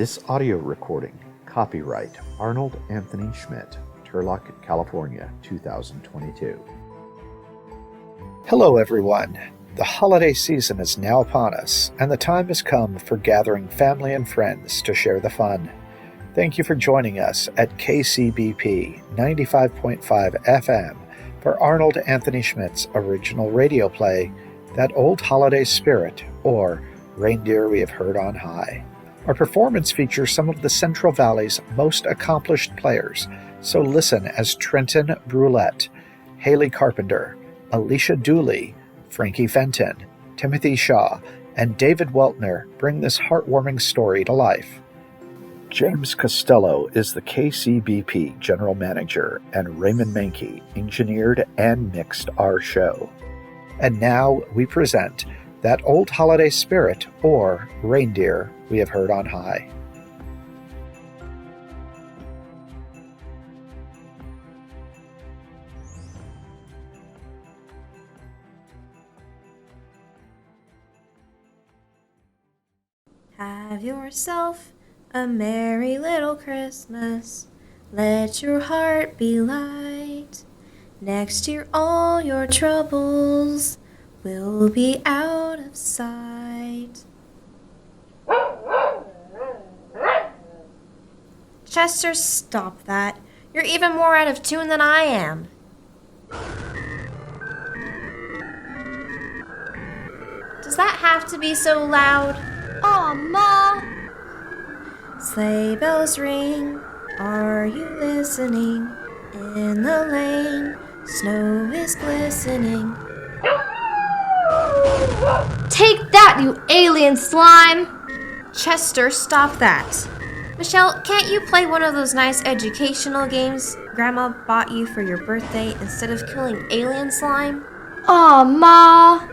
This audio recording, copyright Arnold Anthony Schmidt, Turlock, California, 2022. Hello, everyone. The holiday season is now upon us, and the time has come for gathering family and friends to share the fun. Thank you for joining us at KCBP 95.5 FM for Arnold Anthony Schmidt's original radio play, That Old Holiday Spirit, or Reindeer We Have Heard on High. Our performance features some of the Central Valley's most accomplished players, so listen as Trenton Brouillette, Haley Carpenter, Alicia Dooley, Frankie Fenton, Timothy Shaw, and David Weltner bring this heartwarming story to life. James Costello is the KCBP General Manager, and Raymond Mankey engineered and mixed our show. And now we present That Old Holiday Spirit, or Reindeer We Have Heard on High. Have yourself a merry little Christmas. Let your heart be light. Next year all your troubles will be out of sight. Chester, stop that. You're even more out of tune than I am. Does that have to be so loud? Aw, Ma! Sleigh bells ring, are you listening? In the lane, snow is glistening. Take that, you alien slime! Chester, stop that. Michelle, can't you play one of those nice educational games Grandma bought you for your birthday instead of killing alien slime? Aw, Ma!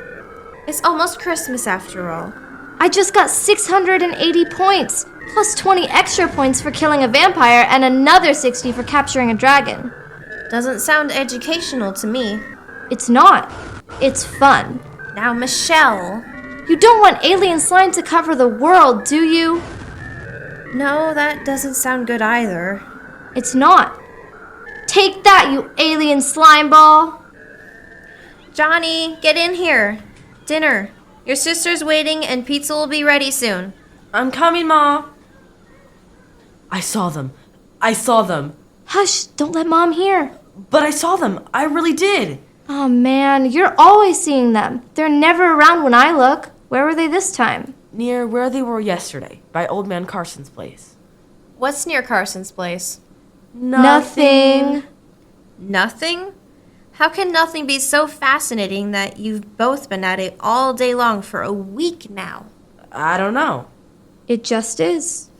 It's almost Christmas after all. I just got 680 points, plus 20 extra points for killing a vampire and another 60 for capturing a dragon. Doesn't sound educational to me. It's not. It's fun. Now, Michelle. You don't want alien slime to cover the world, do you? No, that doesn't sound good either. It's not. Take that, you alien slime ball! Johnny, get in here. Dinner. Your sister's waiting and pizza will be ready soon. I'm coming, Ma. I saw them. Hush, don't let Mom hear. But I saw them. I really did. Oh man, you're always seeing them. They're never around when I look. Where were they this time? Near where they were yesterday, by Old Man Carson's place. What's near Carson's place? Nothing. Nothing? How can nothing be so fascinating that you've both been at it all day long for a week now? I don't know. It just is.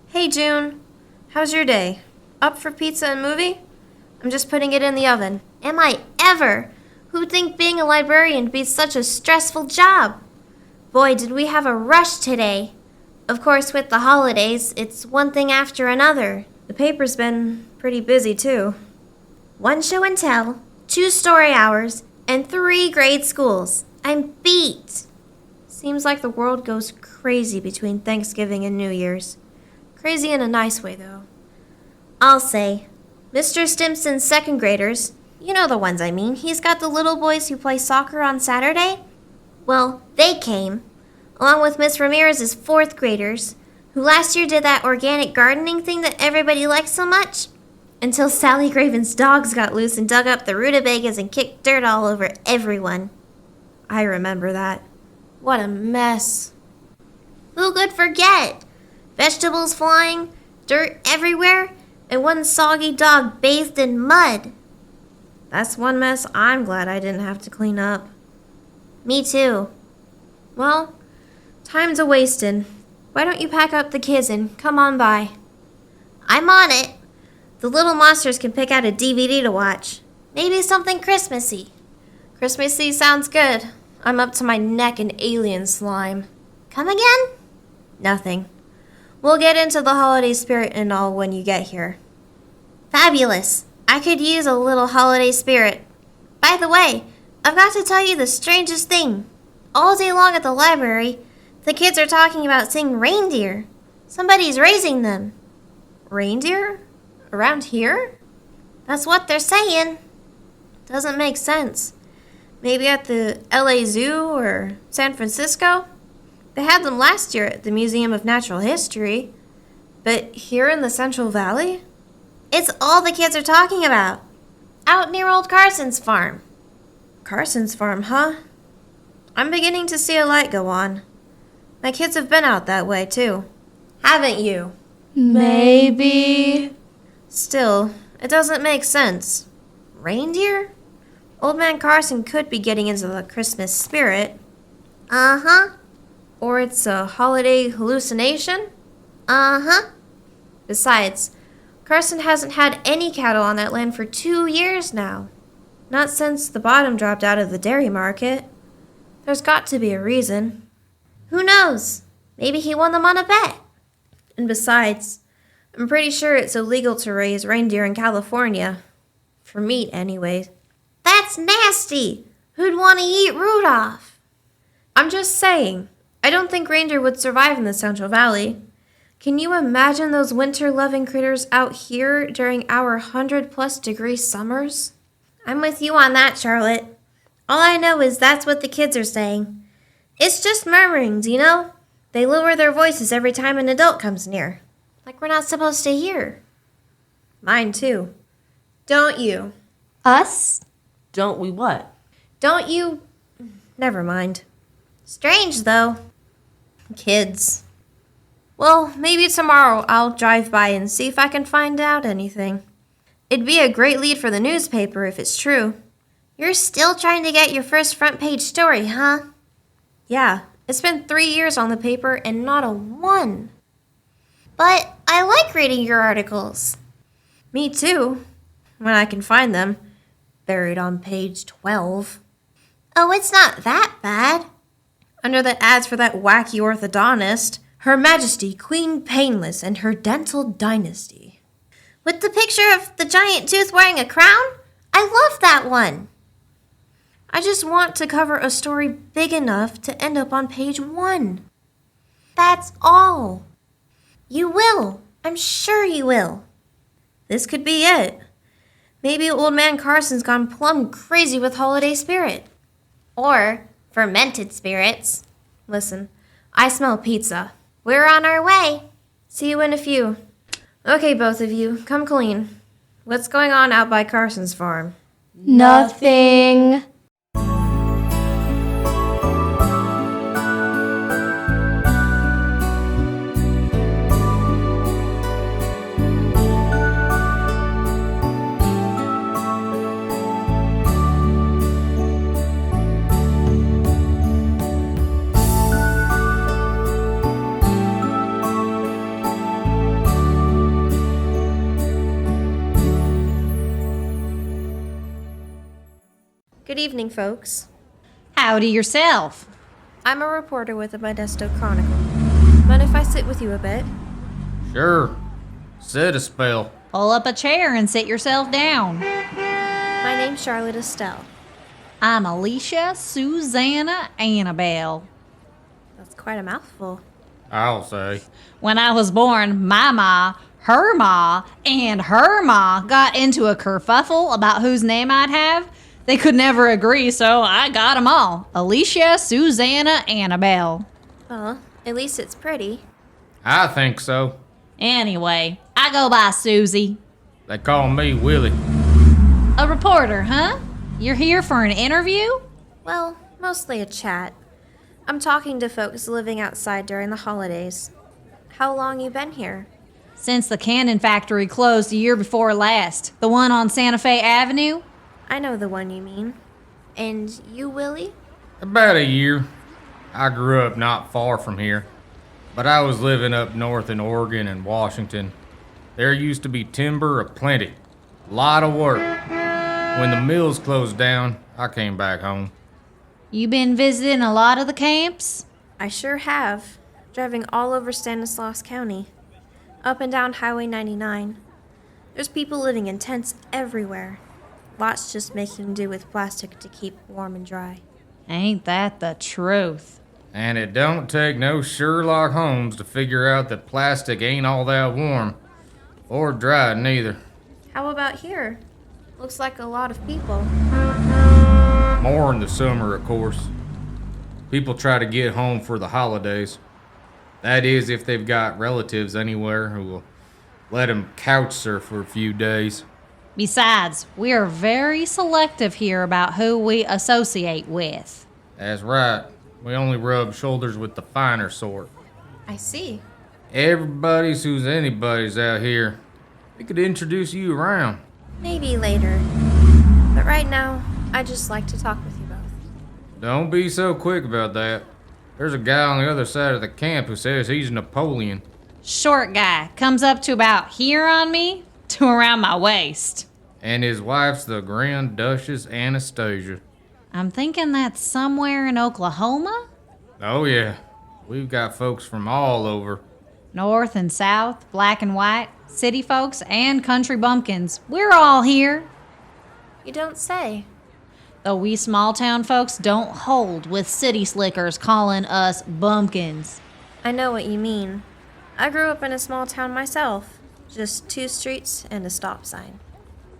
Hey, June. How's your day? Up for pizza and movie? I'm just putting it in the oven. Am I ever? Who'd think being a librarian would be such a stressful job? Boy, did we have a rush today. Of course, with the holidays, it's one thing after another. The paper's been pretty busy, too. 1 show and tell, 2 story hours, and 3 grade schools. I'm beat. Seems like the world goes crazy between Thanksgiving and New Year's. Crazy in a nice way, though. I'll say, Mr. Stimson's second graders, you know the ones I mean, he's got the little boys who play soccer on Saturday. Well, they came, along with Miss Ramirez's 4th graders, who last year did that organic gardening thing that everybody likes so much. Until Sally Graven's dogs got loose and dug up the rutabagas and kicked dirt all over everyone. I remember that. What a mess. Who could forget? Vegetables flying, dirt everywhere, and one soggy dog bathed in mud. That's one mess I'm glad I didn't have to clean up. Me too. Well, time's a-wastin'. Why don't you pack up the kids and come on by? I'm on it. The little monsters can pick out a DVD to watch. Maybe something Christmassy. Christmassy sounds good. I'm up to my neck in alien slime. Come again? Nothing. We'll get into the holiday spirit and all when you get here. Fabulous. I could use a little holiday spirit. By the way, I've got to tell you the strangest thing. All day long at the library, The kids are talking about seeing reindeer. Somebody's raising them. Reindeer? Around here? That's what they're saying. Doesn't make sense. Maybe at the LA Zoo or San Francisco? They had them last year at the Museum of Natural History. But here in the Central Valley? It's all the kids are talking about. Out near old Carson's farm. Carson's farm, huh? I'm beginning to see a light go on. My kids have been out that way, too. Haven't you? Maybe. Still, it doesn't make sense. Reindeer? Old Man Carson could be getting into the Christmas spirit. Uh-huh. Or it's a holiday hallucination? Uh-huh. Besides, Carson hasn't had any cattle on that land for 2 years now. Not since the bottom dropped out of the dairy market. There's got to be a reason. Who knows? Maybe he won them on a bet. And besides, I'm pretty sure it's illegal to raise reindeer in California. For meat, anyway. That's nasty! Who'd want to eat Rudolph? I'm just saying, I don't think reindeer would survive in the Central Valley. Can you imagine those winter-loving critters out here during our 100-plus degree summers? I'm with you on that, Charlotte. All I know is that's what the kids are saying. It's just murmurings, you know? They lower their voices every time an adult comes near. Like we're not supposed to hear. Mine too. Don't you? Us? Don't we what? Don't you? Never mind. Strange, though. Kids. Well, maybe tomorrow I'll drive by and see if I can find out anything. It'd be a great lead for the newspaper if it's true. You're still trying to get your first front page story, huh? Yeah, it's been 3 years on the paper and not a one. But I like reading your articles. Me too, when I can find them. Buried on page 12. Oh, it's not that bad. Under the ads for that wacky orthodontist, Her Majesty Queen Painless and Her Dental Dynasty. With the picture of the giant tooth wearing a crown? I love that one. I just want to cover a story big enough to end up on page 1. That's all. You will. I'm sure you will. This could be it. Maybe old man Carson's gone plumb crazy with holiday spirit. Or fermented spirits. Listen, I smell pizza. We're on our way. See you in a few. Okay, both of you, come clean. What's going on out by Carson's farm? Nothing. Good evening, folks. Howdy yourself. I'm a reporter with the Modesto Chronicle. Mind if I sit with you a bit? Sure. Sit a spell. Pull up a chair and sit yourself down. My name's Charlotte Estelle. I'm Alicia Susanna Annabelle. That's quite a mouthful. I'll say. When I was born, my ma, her ma, and her ma got into a kerfuffle about whose name I'd have. They could never agree, so I got them all. Alicia Susanna Annabelle. Well, at least it's pretty. I think so. Anyway, I go by Susie. They call me Willie. A reporter, huh? You're here for an interview? Well, mostly a chat. I'm talking to folks living outside during the holidays. How long you been here? Since the cannon factory closed the year before last. The one on Santa Fe Avenue? I know the one you mean. And you, Willie? About a year. I grew up not far from here, but I was living up north in Oregon and Washington. There used to be timber aplenty. A lot of work. When the mills closed down, I came back home. You been visiting a lot of the camps? I sure have. Driving all over Stanislaus County. Up and down Highway 99. There's people living in tents everywhere. Lots just making do with plastic to keep warm and dry. Ain't that the truth? And it don't take no Sherlock Holmes to figure out that plastic ain't all that warm. Or dry, neither. How about here? Looks like a lot of people. More in the summer, of course. People try to get home for the holidays. That is, if they've got relatives anywhere who will let them couch surf for a few days. Besides, we are very selective here about who we associate with. That's right. We only rub shoulders with the finer sort. I see. Everybody's who's anybody's out here. We could introduce you around. Maybe later. But right now, I'd just like to talk with you both. Don't be so quick about that. There's a guy on the other side of the camp who says he's Napoleon. Short guy comes up to about here on me to around my waist. And his wife's the Grand Duchess Anastasia. I'm thinking that's somewhere in Oklahoma? Oh yeah, we've got folks from all over. North and south, black and white, city folks and country bumpkins. We're all here. You don't say. Though we small town folks don't hold with city slickers calling us bumpkins. I know what you mean. I grew up in a small town myself. Just 2 streets and a stop sign.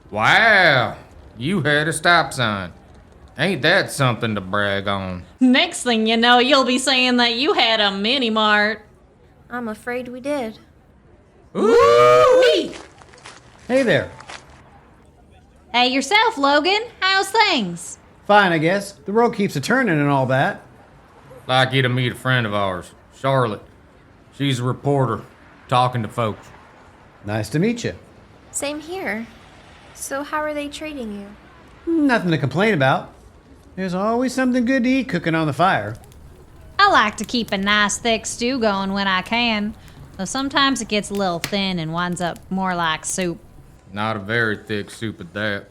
Wow, you had a stop sign. Ain't that something to brag on? Next thing you know, you'll be saying that you had a mini mart. I'm afraid we did. Ooh! Hey there. Hey yourself, Logan. How's things? Fine, I guess. The world keeps a turning and all that. Like you to meet a friend of ours, Charlotte. She's a reporter, talking to folks. Nice to meet you. Same here. So how are they treating you? Nothing to complain about. There's always something good to eat cooking on the fire. I like to keep a nice thick stew going when I can, though sometimes it gets a little thin and winds up more like soup. Not a very thick soup at that.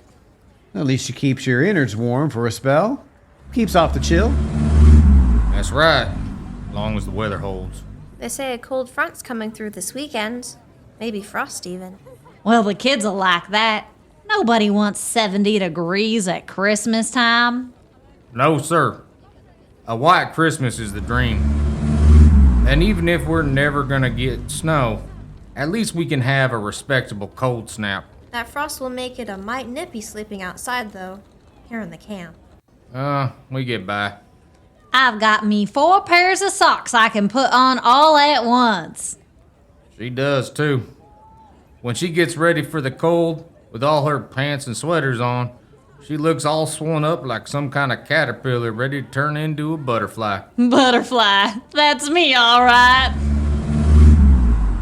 At least she keeps your innards warm for a spell. Keeps off the chill. That's right, as long as the weather holds. They say a cold front's coming through this weekend. Maybe frost even. Well, the kids will like that. Nobody wants 70 degrees at Christmas time. No, sir. A white Christmas is the dream. And even if we're never gonna get snow, at least we can have a respectable cold snap. That frost will make it a mite nippy sleeping outside, though, here in the camp. We get by. I've got me 4 pairs of socks I can put on all at once. She does, too. When she gets ready for the cold, with all her pants and sweaters on, she looks all swollen up like some kind of caterpillar ready to turn into a butterfly. Butterfly. That's me, all right.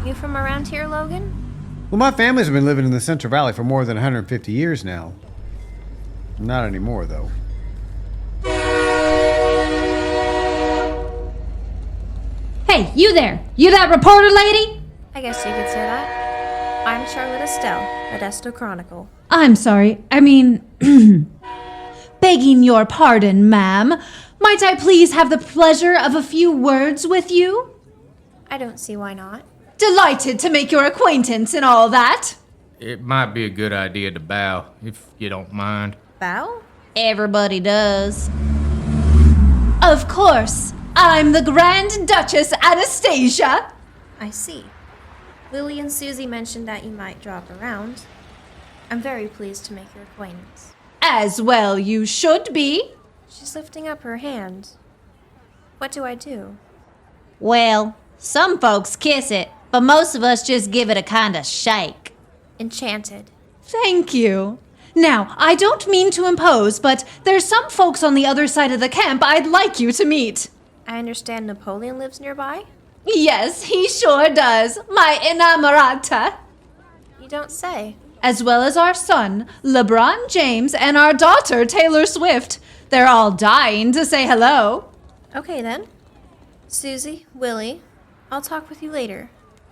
You from around here, Logan? Well, my family's been living in the Central Valley for more than 150 years now. Not anymore, though. Hey, you there! You that reporter lady? I guess you could say that. I'm Charlotte Estelle, Modesto Chronicle. I'm sorry. Begging your pardon, ma'am. Might I please have the pleasure of a few words with you? I don't see why not. Delighted to make your acquaintance and all that. It might be a good idea to bow, if you don't mind. Bow? Everybody does. Of course. I'm the Grand Duchess Anastasia. I see. Lily and Susie mentioned that you might drop around. I'm very pleased to make your acquaintance. As well you should be. She's lifting up her hand. What do I do? Well, some folks kiss it, but most of us just give it a kind of shake. Enchanted. Thank you. Now, I don't mean to impose, but there's some folks on the other side of the camp I'd like you to meet. I understand Napoleon lives nearby? Yes, he sure does. My inamorata. You don't say. As well as our son, LeBron James, and our daughter, Taylor Swift. They're all dying to say hello. Okay then. Susie, Willie, I'll talk with you later.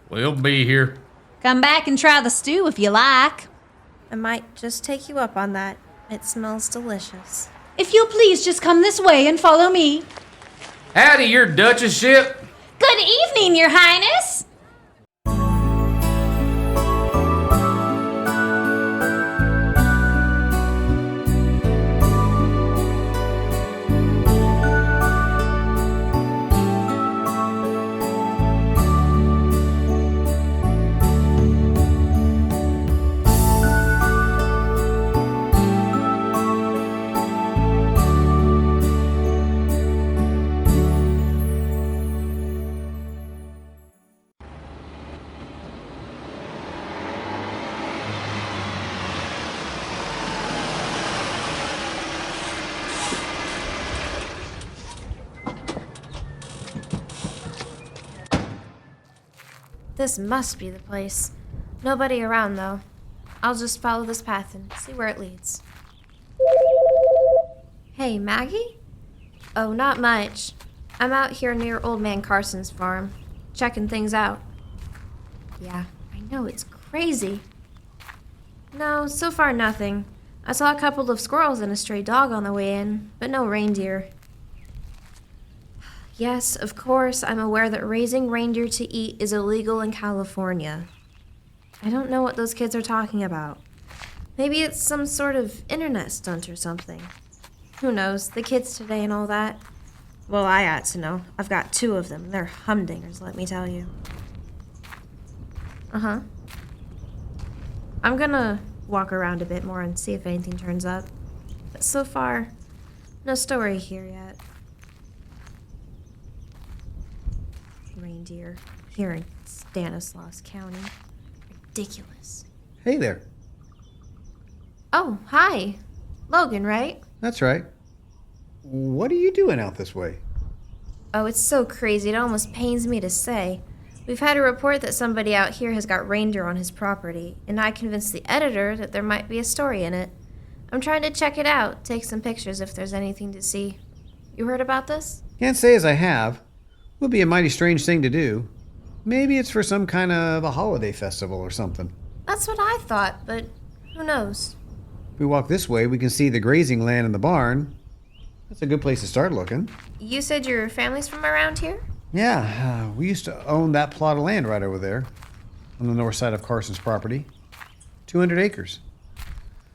We'll be here. Come back and try the stew if you like. I might just take you up on that. It smells delicious. If you'll please just come this way and follow me. Howdy, your Duchess-ship. Good evening, Your Highness. This must be the place. Nobody around, though. I'll just follow this path and see where it leads. Hey, Maggie? Oh, not much. I'm out here near Old Man Carson's farm, checking things out. Yeah, I know, it's crazy. No, so far nothing. I saw a couple of squirrels and a stray dog on the way in, but no reindeer. Yes, of course, I'm aware that raising reindeer to eat is illegal in California. I don't know what those kids are talking about. Maybe it's some sort of internet stunt or something. Who knows, the kids today and all that. Well, I ought to know. I've got 2 of them. They're humdingers, let me tell you. Uh-huh. I'm gonna walk around a bit more and see if anything turns up. But so far, no story here yet. Reindeer here in Stanislaus County. Ridiculous. Hey there. Oh, hi. Logan, right? That's right. What are you doing out this way? Oh, it's so crazy, it almost pains me to say. We've had a report that somebody out here has got reindeer on his property, and I convinced the editor that there might be a story in it. I'm trying to check it out, take some pictures if there's anything to see. You heard about this? Can't say as I have. Would be a mighty strange thing to do. Maybe it's for some kind of a holiday festival or something. That's what I thought, but who knows? If we walk this way, we can see the grazing land in the barn. That's a good place to start looking. You said your family's from around here? Yeah, we used to own that plot of land right over there on the north side of Carson's property. 200 acres.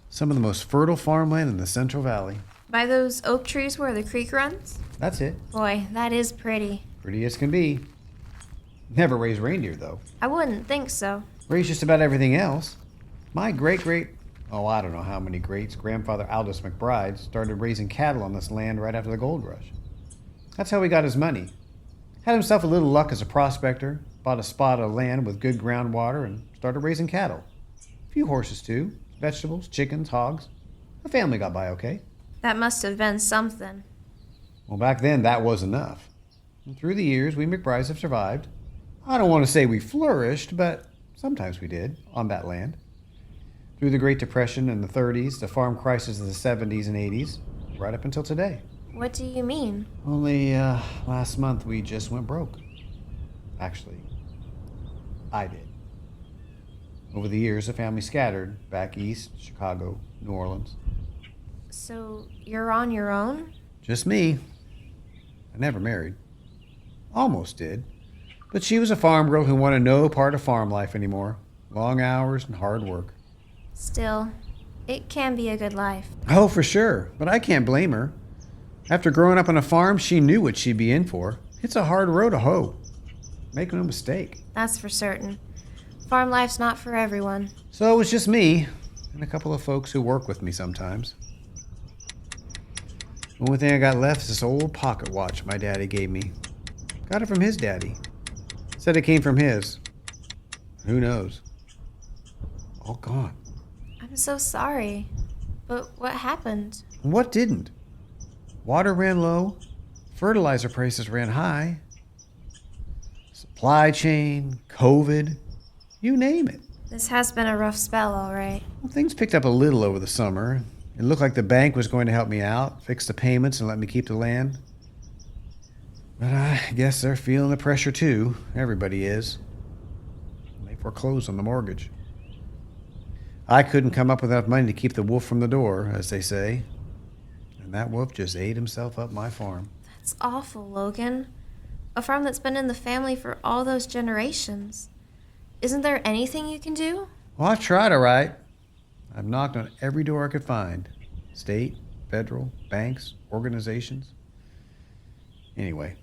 Some of the most fertile farmland in the Central Valley. By those oak trees where the creek runs? That's it. Boy, that is pretty. Pretty as can be. Never raised reindeer, though. I wouldn't think so. Raised just about everything else. My I don't know how many greats, grandfather Aldous McBride started raising cattle on this land right after the gold rush. That's how he got his money. Had himself a little luck as a prospector, bought a spot of land with good groundwater, and started raising cattle. A few horses, too. Vegetables, chickens, hogs. The family got by okay. That must have been something. Well, back then, that was enough. And through the years, we McBrides have survived. I don't want to say we flourished, but sometimes we did, on that land. Through the Great Depression in the 30s, the farm crisis of the 70s and 80s, right up until today. What do you mean? Only last month we just went broke. Actually, I did. Over the years, the family scattered back east, Chicago, New Orleans. So you're on your own? Just me. I never married. Almost did. But she was a farm girl who wanted no part of farm life anymore. Long hours and hard work. Still, it can be a good life. Oh, for sure. But I can't blame her. After growing up on a farm, she knew what she'd be in for. It's a hard row to hoe. Make no mistake. That's for certain. Farm life's not for everyone. So it was just me and a couple of folks who work with me sometimes. The only thing I got left is this old pocket watch my daddy gave me. Got it from his daddy. Said it came from his. Who knows? All gone. I'm so sorry. But what happened? What didn't? Water ran low. Fertilizer prices ran high. Supply chain, COVID, you name it. This has been a rough spell, all right. Well, things picked up a little over the summer. It looked like the bank was going to help me out, fix the payments, and let me keep the land. But I guess they're feeling the pressure too. Everybody is. They foreclosed on the mortgage. I couldn't come up with enough money to keep the wolf from the door, as they say. And that wolf just ate himself up my farm. That's awful, Logan. A farm that's been in the family for all those generations. Isn't there anything you can do? Well, I've tried, all right. I've knocked on every door I could find. State, federal, banks, organizations. Anyway,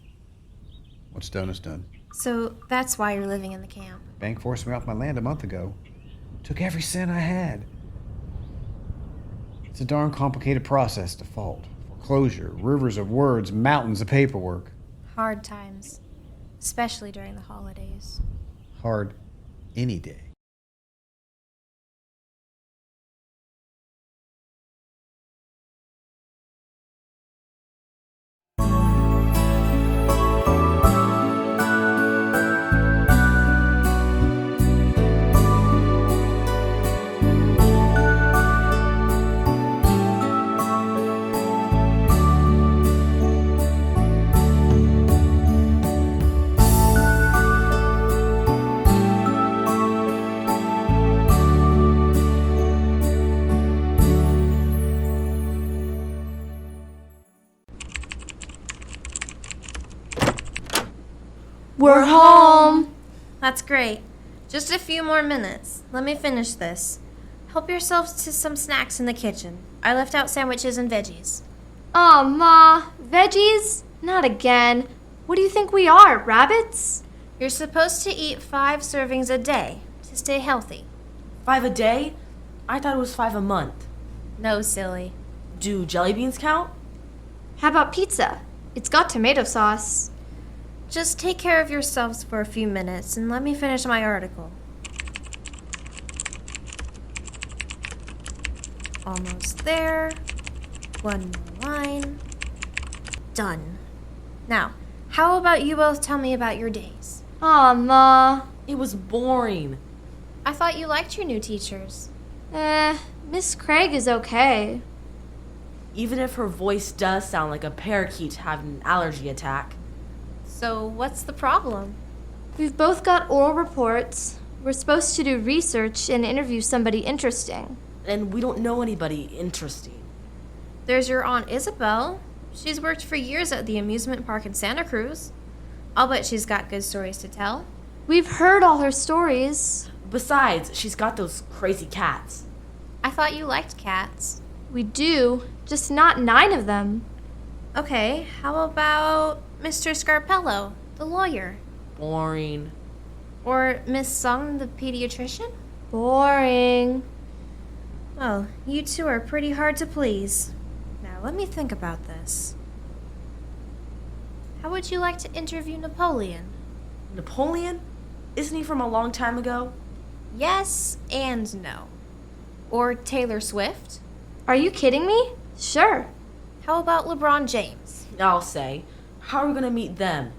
what's done is done. So that's why you're living in the camp. Bank forced me off my land a month ago. Took every cent I had. It's a darn complicated process, default, foreclosure, rivers of words, mountains of paperwork. Hard times, especially during the holidays. Hard any day. We're home. That's great. Just a few more minutes. Let me finish this. Help yourselves to some snacks in the kitchen. I left out sandwiches and veggies. Aw, Ma. Veggies? Not again. What do you think we are, rabbits? You're supposed to eat 5 servings a day to stay healthy. 5 a day? I thought it was 5 a month. No, silly. Do jelly beans count? How about pizza? It's got tomato sauce. Just take care of yourselves for a few minutes and let me finish my article. Almost there. One more line. Done. Now, how about you both tell me about your days? Aw, Ma. It was boring. I thought you liked your new teachers. Miss Craig is okay. Even if her voice does sound like a parakeet having an allergy attack. So, what's the problem? We've both got oral reports. We're supposed to do research and interview somebody interesting. And we don't know anybody interesting. There's your Aunt Isabel. She's worked for years at the amusement park in Santa Cruz. I'll bet she's got good stories to tell. We've heard all her stories. Besides, she's got those crazy cats. I thought you liked cats. We do, just not 9 of them. Okay, how about Mr. Scarpello, the lawyer? Boring. Or Miss Sung, the pediatrician? Boring. Well, you two are pretty hard to please. Now, let me think about this. How would you like to interview Napoleon? Napoleon? Isn't he from a long time ago? Yes and no. Or Taylor Swift? Are you kidding me? Sure. How about LeBron James? I'll say. How are we gonna meet them?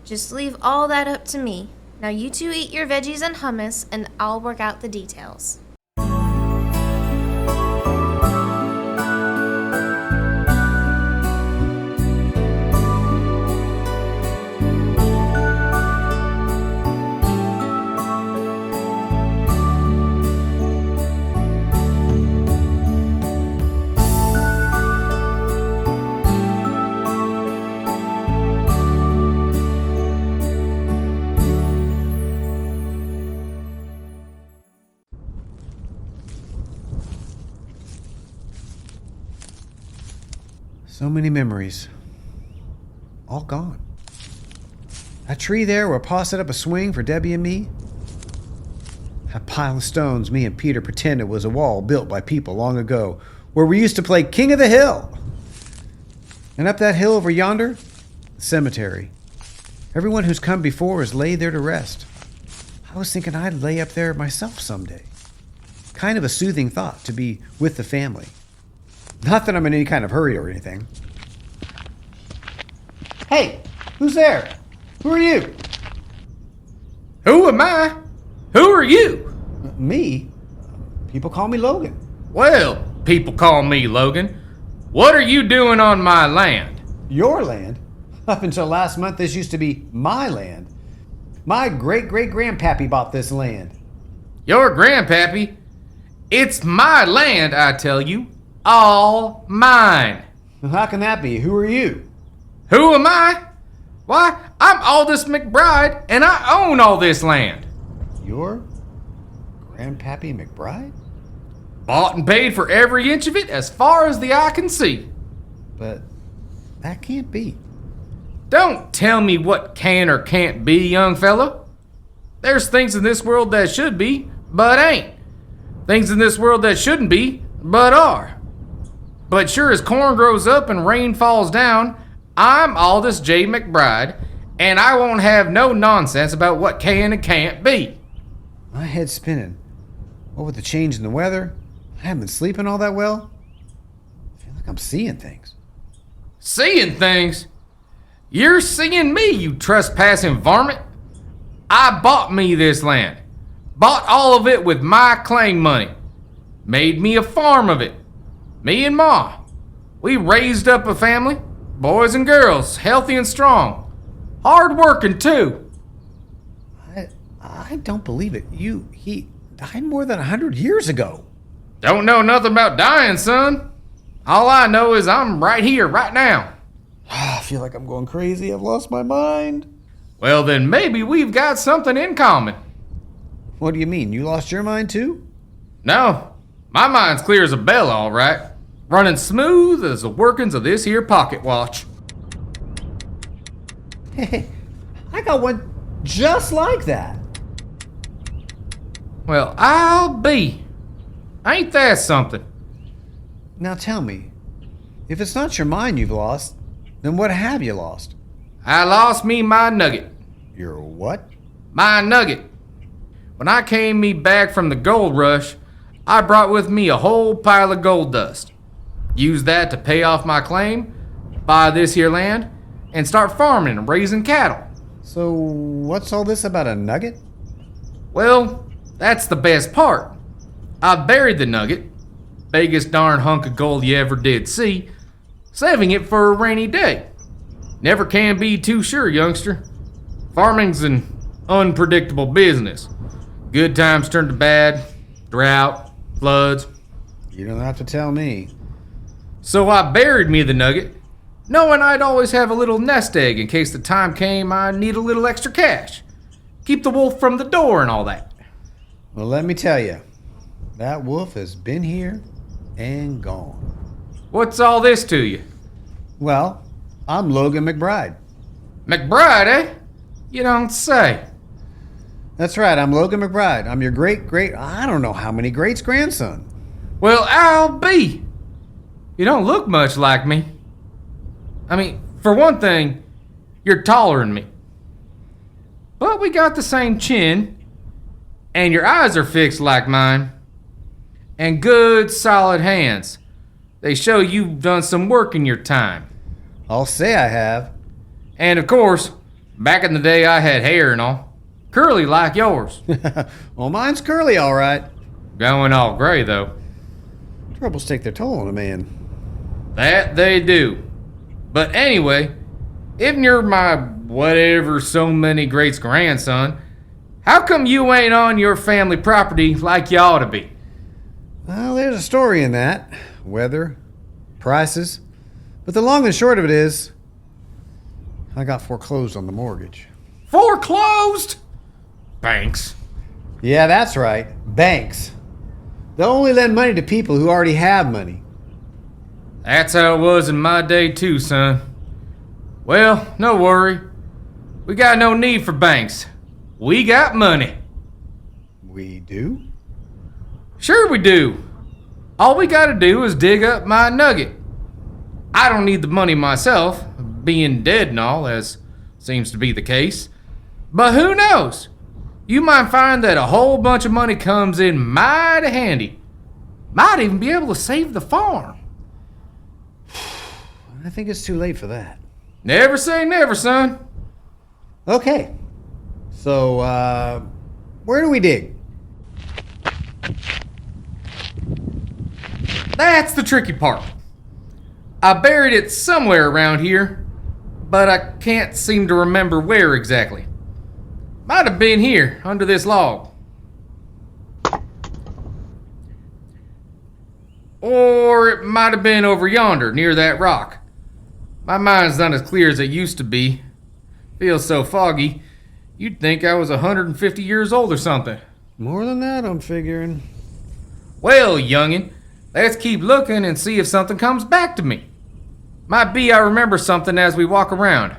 Just leave all that up to me. Now you two eat your veggies and hummus, and I'll work out the details. So many memories. All gone. That tree there where Pa set up a swing for Debbie and me. That pile of stones me and Peter pretended was a wall built by people long ago, where we used to play King of the Hill. And up that hill over yonder, the cemetery. Everyone who's come before is laid there to rest. I was thinking I'd lay up there myself someday. Kind of a soothing thought to be with the family. Not that I'm in any kind of hurry or anything. Hey, who's there? Who are you? Who am I? Who are you? Me? People call me Logan. Well, people call me Logan. What are you doing on my land? Your land? Up until last month, this used to be my land. My great-great-grandpappy bought this land. Your grandpappy? It's my land, I tell you. All mine. How can that be? Who are you? Who am I? Why, I'm Aldous McBride, and I own all this land. Your Grandpappy McBride? Bought and paid for every inch of it as far as the eye can see. But that can't be. Don't tell me what can or can't be, young fella. There's things in this world that should be, but ain't. Things in this world that shouldn't be, but are. But sure as corn grows up and rain falls down, I'm Aldous J. McBride, and I won't have no nonsense about what can and can't be. My head's spinning. What with the change in the weather, I haven't been sleeping all that well. I feel like I'm seeing things. Seeing things? You're seeing me, you trespassing varmint. I bought me this land. Bought all of it with my claim money. Made me a farm of it. Me and Ma. We raised up a family. Boys and girls, healthy and strong. Hard working too. I don't believe it. He died more than 100 years ago. Don't know nothing about dying, son. All I know is I'm right here, right now. I feel like I'm going crazy. I've lost my mind. Well, then maybe we've got something in common. What do you mean? You lost your mind too? No, my mind's clear as a bell, all right. Running smooth as the workings of this here pocket watch. Hey, I got one just like that. Well, I'll be. Ain't that something? Now tell me, if it's not your mind you've lost, then what have you lost? I lost me my nugget. Your what? My nugget. When I came me back from the gold rush, I brought with me a whole pile of gold dust. Used that to pay off my claim, buy this here land, and start farming and raising cattle. So what's all this about a nugget? Well, that's the best part. I buried the nugget, biggest darn hunk of gold you ever did see, saving it for a rainy day. Never can be too sure, youngster. Farming's an unpredictable business. Good times turn to bad, drought, floods. You don't have to tell me. So I buried me the nugget, knowing I'd always have a little nest egg in case the time came I need a little extra cash. Keep the wolf from the door and all that. Well, let me tell you, that wolf has been here and gone. What's all this to you? Well, I'm Logan McBride. McBride, eh? You don't say. That's right, I'm Logan McBride. I'm your I don't know how many greats grandson. Well, I'll be. You don't look much like me. I mean, for one thing, you're taller than me. But we got the same chin, and your eyes are fixed like mine, and good, solid hands. They show you've done some work in your time. I'll say I have. And of course, back in the day I had hair and all. Curly like yours. Well, mine's curly, all right. Going all gray, though. Troubles take their toll on a man. That they do. But anyway, if you're my whatever so many greats grandson, how come you ain't on your family property like you ought to be? Well, there's a story in that. Weather, prices. But the long and short of it is, I got foreclosed on the mortgage. Foreclosed? Banks. Yeah, that's right. Banks. They'll only lend money to people who already have money. That's how it was in my day too, son. Well, no worry. We got no need for banks. We got money. We do? Sure we do. All we gotta do is dig up my nugget. I don't need the money myself, being dead and all, as seems to be the case. But who knows? You might find that a whole bunch of money comes in mighty handy. Might even be able to save the farm. I think it's too late for that. Never say never, son. Okay. So, where do we dig? That's the tricky part. I buried it somewhere around here, but I can't seem to remember where exactly. Might have been here, under this log. Or it might have been over yonder, near that rock. My mind's not as clear as it used to be. Feels so foggy, you'd think I was 150 years old or something. More than that, I'm figuring. Well, youngin', let's keep looking and see if something comes back to me. Might be I remember something as we walk around.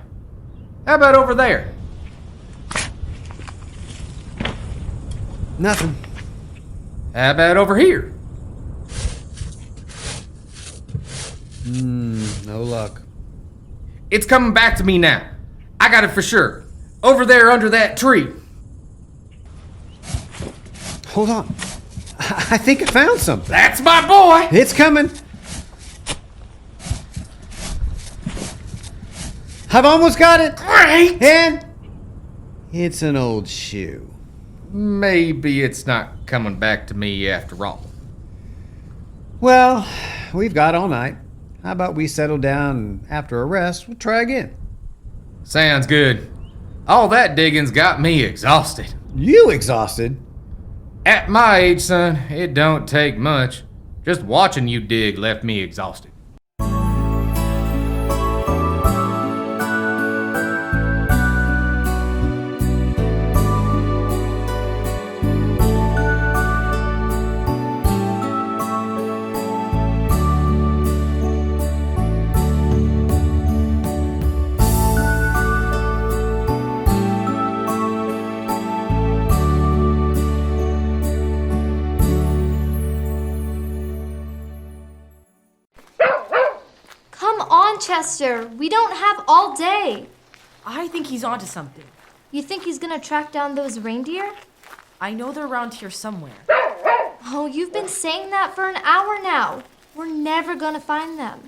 How about over there? Nothing. How about over here? No luck. It's coming back to me now. I got it for sure. Over there under that tree. Hold on. I think I found something. That's my boy! It's coming. I've almost got it. Great! And it's an old shoe. Maybe it's not coming back to me after all. Well, we've got all night. How about we settle down and after a rest, we'll try again. Sounds good. All that digging's got me exhausted. You exhausted? At my age, son, it don't take much. Just watching you dig left me exhausted. Master. We don't have all day. I think he's onto something. You think he's gonna track down those reindeer? I know they're around here somewhere. Oh, you've been saying that for an hour now. We're never gonna find them.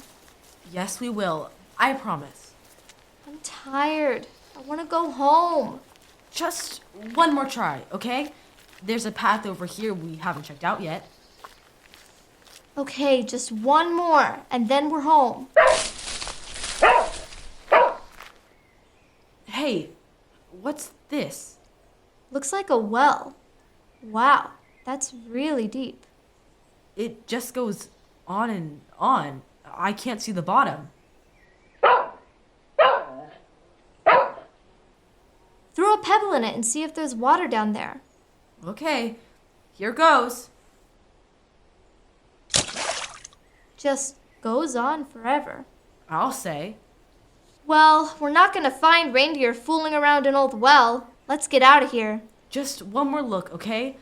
Yes, we will. I promise. I'm tired. I wanna go home. Just one more try, okay? There's a path over here we haven't checked out yet. Okay, just one more, and then we're home. Hey, what's this? Looks like a well. Wow, that's really deep. It just goes on and on. I can't see the bottom. Throw a pebble in it and see if there's water down there. Okay, here goes. Just goes on forever. I'll say. Well, we're not gonna find reindeer fooling around an old well. Let's get out of here. Just one more look, okay?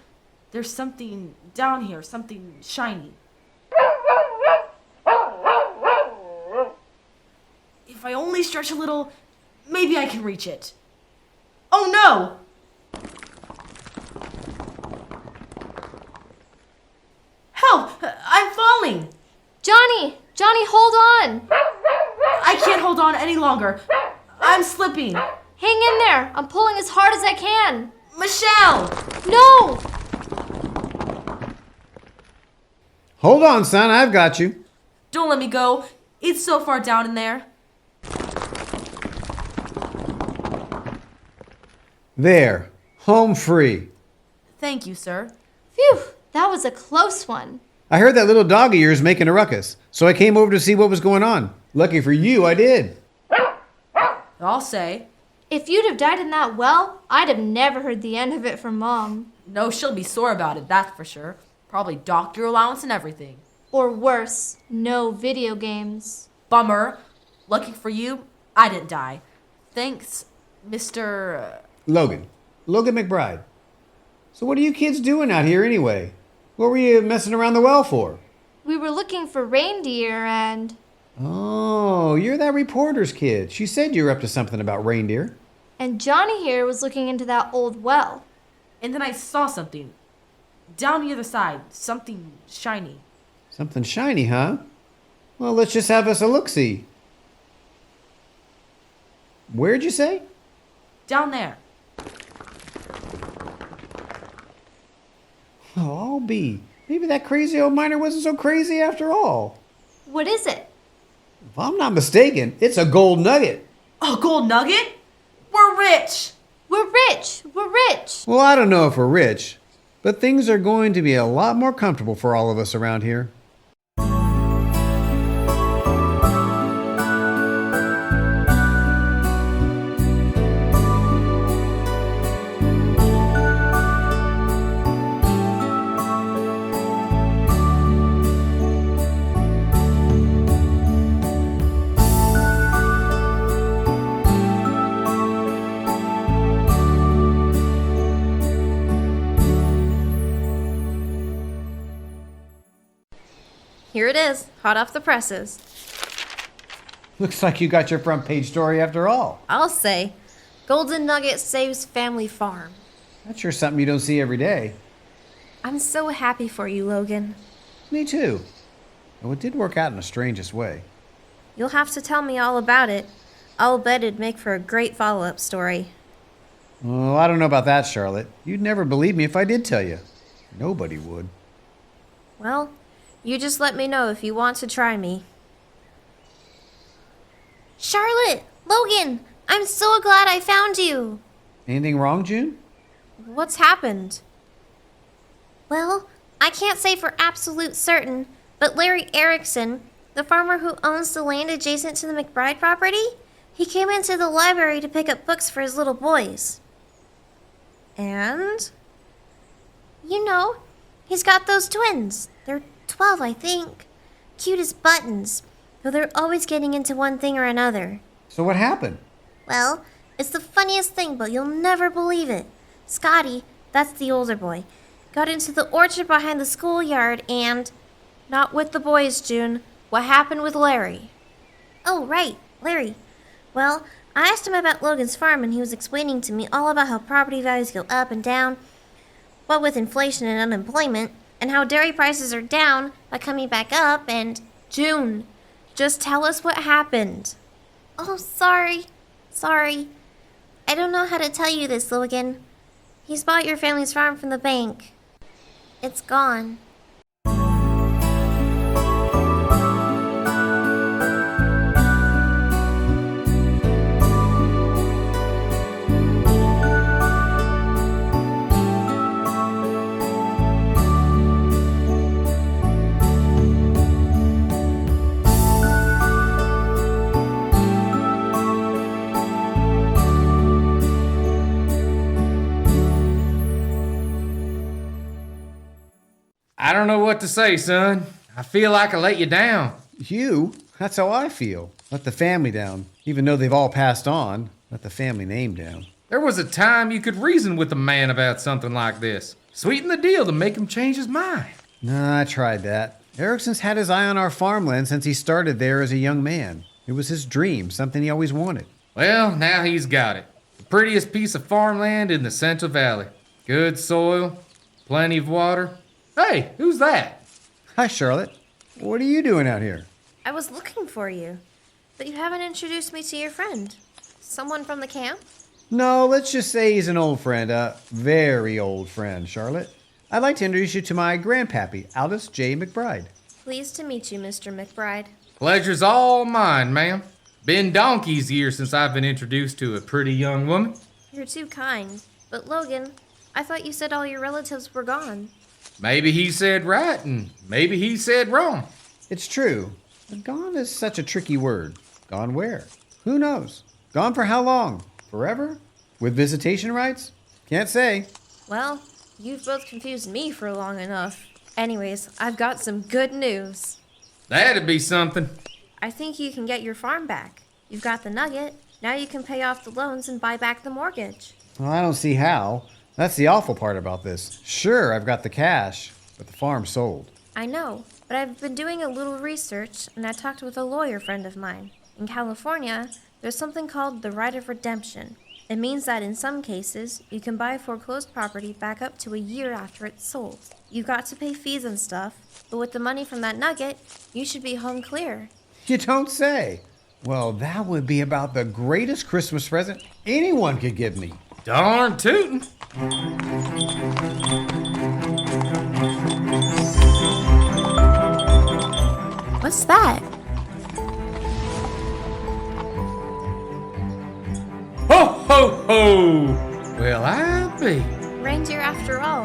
There's something down here, something shiny. If I only stretch a little, maybe I can reach it. Oh no! Help! I'm falling! Johnny, hold on! I can't hold on any longer. I'm slipping. Hang in there. I'm pulling as hard as I can. Michelle! No! Hold on, son. I've got you. Don't let me go. It's so far down in there. There. Home free. Thank you, sir. Phew, that was a close one. I heard that little dog of yours making a ruckus, so I came over to see what was going on. Lucky for you, I did. I'll say. If you'd have died in that well, I'd have never heard the end of it from Mom. No, she'll be sore about it, that's for sure. Probably dock your allowance and everything. Or worse, no video games. Bummer. Lucky for you, I didn't die. Thanks, Mr. Logan McBride. So what are you kids doing out here anyway? What were you messing around the well for? We were looking for reindeer and... Oh, you're that reporter's kid. She said you were up to something about reindeer. And Johnny here was looking into that old well. And then I saw something. Down the other side. Something shiny. Something shiny, huh? Well, let's just have us a look-see. Where'd you say? Down there. Oh, I'll be. Maybe that crazy old miner wasn't so crazy after all. What is it? If I'm not mistaken, it's a gold nugget. A gold nugget? We're rich! We're rich! We're rich! Well, I don't know if we're rich, but things are going to be a lot more comfortable for all of us around here. Here it is, hot off the presses. Looks like you got your front page story after all. I'll say, Golden Nugget saves family farm. That's sure something you don't see every day. I'm so happy for you, Logan. Me too. Though it did work out in the strangest way. You'll have to tell me all about it. I'll bet it'd make for a great follow-up story. Well, I don't know about that, Charlotte. You'd never believe me if I did tell you. Nobody would. Well, you just let me know if you want to try me. Charlotte! Logan! I'm so glad I found you! Anything wrong, June? What's happened? Well, I can't say for absolute certain, but Larry Erickson, the farmer who owns the land adjacent to the McBride property, he came into the library to pick up books for his little boys. And... you know, he's got those twins. They're 12, I think. Cute as buttons, though they're always getting into one thing or another. So what happened? Well, it's the funniest thing, but you'll never believe it. Scotty, that's the older boy, got into the orchard behind the schoolyard and... not with the boys, June. What happened with Larry? Oh, right, Larry. Well, I asked him about Logan's farm and he was explaining to me all about how property values go up and down, what with inflation and unemployment, and how dairy prices are down by coming back up, and June, just tell us what happened. Oh, sorry. I don't know how to tell you this, Logan. He's bought your family's farm from the bank. It's gone. I don't know what to say, son. I feel like I let you down. You? That's how I feel. Let the family down. Even though they've all passed on, let the family name down. There was a time you could reason with a man about something like this. Sweeten the deal to make him change his mind. Nah, I tried that. Erickson's had his eye on our farmland since he started there as a young man. It was his dream, something he always wanted. Well, now he's got it. The prettiest piece of farmland in the Central Valley. Good soil, plenty of water. Hey, who's that? Hi, Charlotte. What are you doing out here? I was looking for you, but you haven't introduced me to your friend. Someone from the camp? No, let's just say he's an old friend, a very old friend, Charlotte. I'd like to introduce you to my grandpappy, Aldous J. McBride. Pleased to meet you, Mr. McBride. Pleasure's all mine, ma'am. Been donkey's years since I've been introduced to a pretty young woman. You're too kind. But Logan, I thought you said all your relatives were gone. Maybe he said right and maybe he said wrong. It's true. But gone is such a tricky word. Gone where? Who knows? Gone for how long? Forever? With visitation rights? Can't say. Well, you've both confused me for long enough. Anyways, I've got some good news. That'd be something. I think you can get your farm back. You've got the nugget. Now you can pay off the loans and buy back the mortgage. Well, I don't see how. That's the awful part about this. Sure, I've got the cash, but the farm's sold. I know, but I've been doing a little research, and I talked with a lawyer friend of mine. In California, there's something called the right of redemption. It means that in some cases, you can buy foreclosed property back up to a year after it's sold. You've got to pay fees and stuff, but with the money from that nugget, you should be home clear. You don't say. Well, that would be about the greatest Christmas present anyone could give me. Darn tootin'. What's that? Ho, ho, ho! Well, I'll be. Reindeer after all.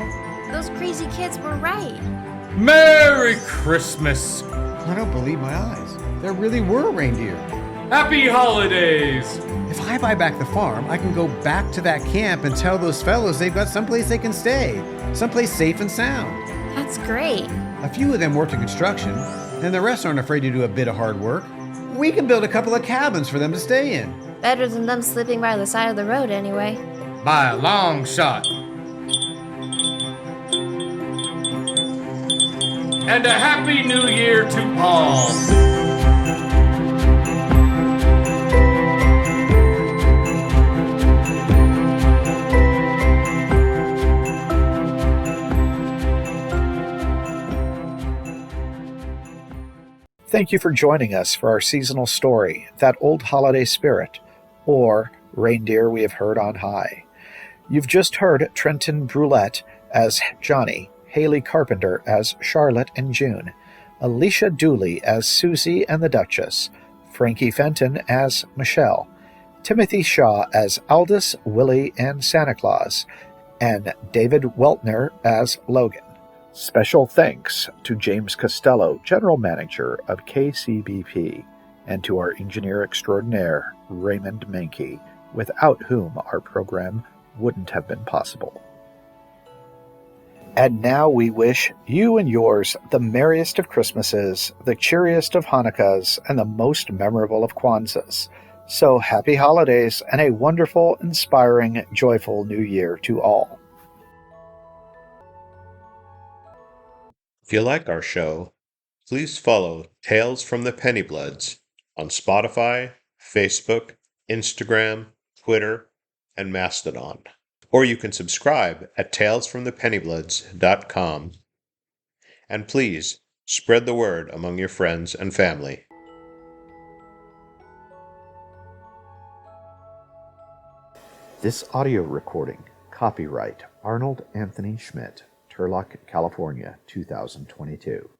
Those crazy kids were right. Merry Christmas! I don't believe my eyes. There really were reindeer. Happy holidays! If I buy back the farm, I can go back to that camp and tell those fellows they've got someplace they can stay, someplace safe and sound. That's great. A few of them worked in construction, and the rest aren't afraid to do a bit of hard work. We can build a couple of cabins for them to stay in. Better than them sleeping by the side of the road anyway. By a long shot. And a Happy New Year to all. Thank you for joining us for our seasonal story, That Old Holiday Spirit, or Reindeer We Have Heard on High. You've just heard Trenton Brouillette as Johnny, Haley Carpenter as Charlotte and June, Alicia Dooley as Susie and the Duchess, Frankie Fenton as Michelle, Timothy Shaw as Aldous, Willie, and Santa Claus, and David Weltner as Logan. Special thanks to James Costello, General Manager of KCBP, and to our engineer extraordinaire, Raymond Mankey, without whom our program wouldn't have been possible. And now we wish you and yours the merriest of Christmases, the cheeriest of Hanukkahs, and the most memorable of Kwanzas. So happy holidays and a wonderful, inspiring, joyful new year to all. If you like our show, please follow Tales from the Pennybloods on Spotify, Facebook, Instagram, Twitter, and Mastodon. Or you can subscribe at talesfromthepennybloods.com. And please spread the word among your friends and family. This audio recording, copyright Arnold Anthony Schmidt, Turlock, California, 2022.